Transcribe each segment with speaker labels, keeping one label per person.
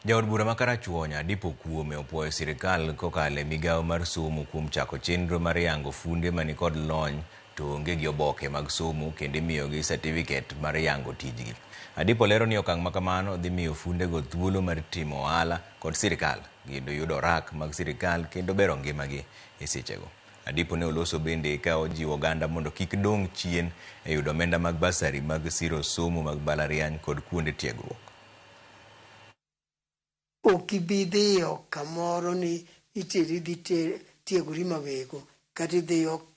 Speaker 1: Jaod bura ma Karachuonyo Dipo Kuome opwoyo sirkal kokalo e migawo mar somo kuom chako chenro mar yango funde mani kod lony to onge gi oboke mag somo kendo imiyogi certificate mar yango tijgi. Adipo lero ni okang' ma kamano dhi miyo fundego thuolo mar timo ohala kod sirkal kendo yudo orak mag sirkal kendo bero ngimagi e sechego. Adipo ne oloso bende ka ojiwo oganda mondo kik dong' chien e yudo omenda mag basari mag siro somo mag mbalariany kod kuonde tiegruok.
Speaker 2: Okibidhiyo kamoro ni iteri dhi tiegori mawego kata idhiyo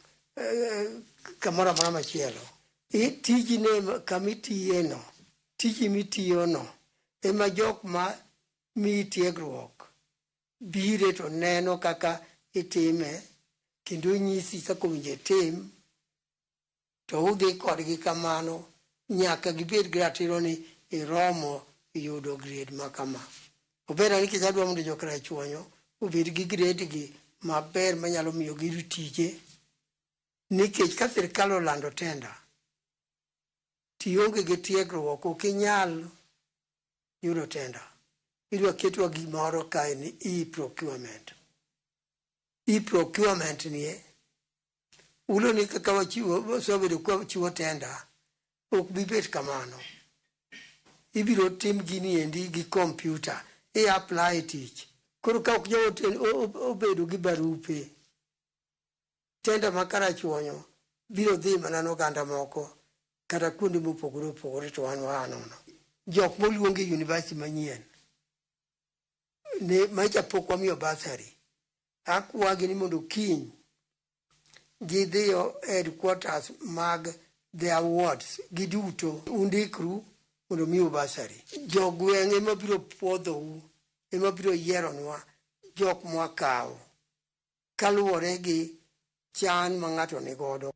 Speaker 2: kamoro amora machielo. Tijine kamitiyeno, tiji mitiyono ema jok ma mi tiegruok bire to neno kaka itime kendo nyisi kaka owinjo itim to udhi kodgi kamano nyaka gibed gi ratiro ni iromo yudo grade ma kama. Obera ni kisadwa mondo jo Karachuonyo obed gi grade gi maber manyalo miyo gi tije, nikech ka sirkal olando tenda tionge gi tiegruok ok inyal yudo tenda. Idwa ketwa gimoro kae ni e-procurement. E-procurement ni ulo ni kaka wachiwo sobedo kwa chiwo tenda ok bibet kamano. Ibiro tim gini endi gi computer apply tich. Koro ka ok obedo gi barupe tenda ma Karachuonyo biro dhi mana n'oganda moko kata kuonde mopogore opogore to wan wanono. Jok moluongi university manyien ne macha pok wamiyo basari. Akwagi ni mondo kiny gidhiyo headquarters mag the awards giduto undikru mondo miyo basari. Jogweng' ema biro puodhou, ema biro yieronwa jok mwakawo kaluwore gi chan ma ng'ato nigodo.